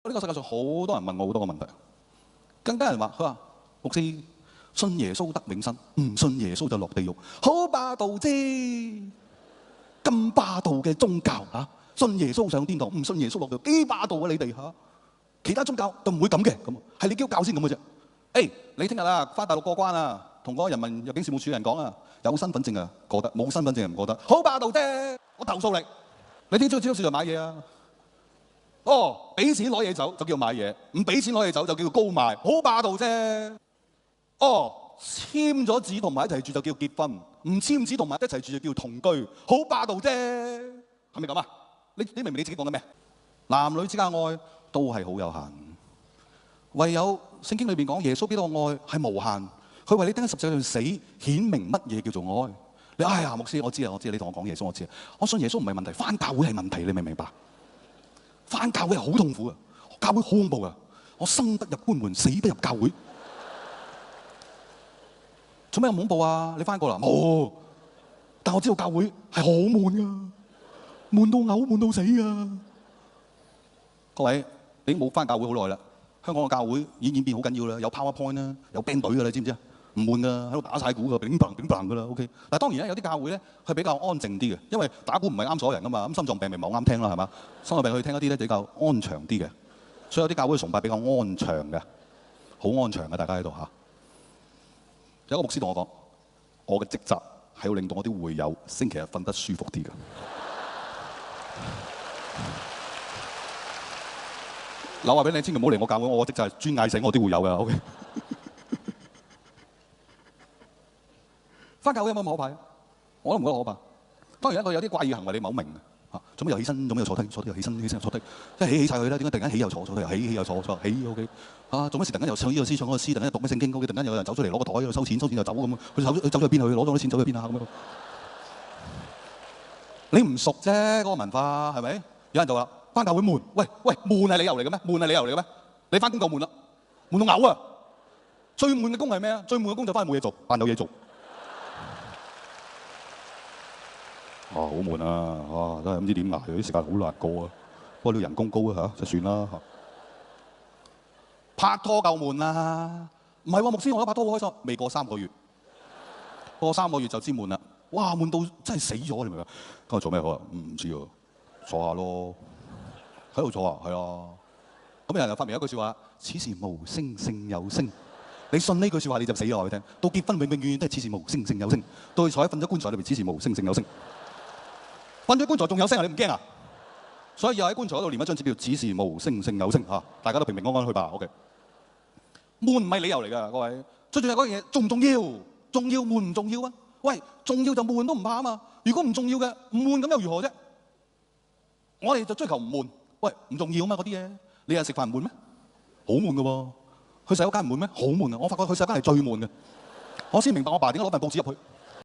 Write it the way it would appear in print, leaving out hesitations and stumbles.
呢個世界上好多人問我好多個問題，更加有人話：佢話牧師信耶穌得永生，唔信耶穌就落地獄，好霸道啫！咁霸道嘅宗教嚇，信耶穌上天堂，唔信耶穌落地獄，幾霸道啊你哋嚇！其他宗教就唔會咁嘅，咁係你基督教先咁嘅啫。誒，你聽日啊翻大陸過關啊，同嗰個人民入境事務處人講啊，有身份證啊過得，冇身份證唔過得，好霸道啫！我投訴你。你聽朝去超市度買嘢啊？哦，俾錢攞嘢走就叫買嘢，唔俾錢攞嘢走就叫高賣，好霸道啫。哦，簽咗紙同埋一齊住就叫結婚，唔簽紙同埋一齊住就叫同居，好霸道啫。係咪咁啊？你明唔明你自己講緊咩？男女之間愛都係好有限，唯有聖經裏邊講耶穌基督嘅愛係無限，佢為你釘喺十字架上死，顯明乜嘢叫做愛。你哎呀牧師，我知啊，你同我講耶穌，我知啊，我信耶穌唔係問題，返教會係問題，你明唔明白？返教會係好痛苦啊，教會好恐怖啊，我生不入官門，死不入教會。做咩咁恐怖啊？你返過啦？冇，但我知道教會係好悶㗎，悶到嘔，悶到死啊！各位，你已經冇返教會好耐啦。香港嘅教會已經演變好緊要啦，有 PowerPoint 啦，有 band 隊㗎啦，你知唔知啊？唔悶㗎，喺度打晒鼓㗎，乒乓乒乓㗎啦。OK， 但係當然咧，有啲教會咧係比較安靜啲嘅，因為打鼓唔係啱所有人㗎嘛。咁心臟病咪唔係好啱聽啦，係嘛？心臟病去聽一啲咧比較安詳啲嘅，所以有啲教會崇拜比較安詳嘅，好安詳嘅，大家喺度嚇。有一個牧師同我講，我嘅職責係要令到我啲會友星期日瞓得舒服啲㗎。嗱，話俾你，千祈唔好嚟我教會，我嘅職責係專嗌醒我啲會友㗎。OK。返教會有冇咁可怕？我都唔覺得可怕。當然一個有啲怪異行為，你唔係好明嘅嚇。做咩又起身？做咩又坐低？坐低又起身，起身又坐低，即係起晒佢啦。點解突然間起又坐，坐低又起又坐，坐起 OK 啊？做乜事突然間又唱呢個詩唱嗰個詩，突然間讀咩聖經 OK？突然間有人走出嚟攞個袋喺度收錢，收錢就走咁。佢走咗去邊去？攞咗啲錢走咗去邊啊？咁樣。你唔熟啫，嗰個文化係咪？有人就話返教會悶，喂，悶係理由嚟嘅咩？悶係理由嚟嘅咩？你返工夠悶啦，悶到嘔啊！最悶嘅工係咩啊？最悶嘅工就返去冇嘢做，扮有嘢做。好悶啊！真係唔知點捱，啲時間好難過啊。不過你人工高啊就算啦嚇。拍拖夠悶啦，唔係喎，牧師我拍拖好開心，未過3個月，過3個月就知悶啦。哇，悶到真係死咗，你明唔明？今日做咩好啊？唔知喎，坐下咯，喺度坐啊，係啊。咁有人又發明一句説話：此時無聲勝有聲。你信呢句説話你就死咗，我聽。到結婚永遠都係此時無聲勝有聲，到佢坐喺瞓咗棺材裏邊，此時無聲勝有聲。瞓咗棺材仲有聲啊！你唔驚啊？所以又喺棺材嗰度連一張紙票，此時無聲勝有聲嚇，大家都平平安安去吧。OK。悶唔係理由嚟㗎，各位。最重要嗰樣嘢重唔重要？重要悶唔重要啊？喂，重要就悶都唔怕啊嘛。如果唔重要嘅唔悶咁又如何啫？我哋就追求唔悶。喂，唔重要啊嘛嗰啲嘢。你日食飯唔悶咩？好悶㗎喎。去洗手間唔悶咩？好悶啊！我發覺去洗手間係最悶嘅。我先明白我爸點解攞份報紙入去。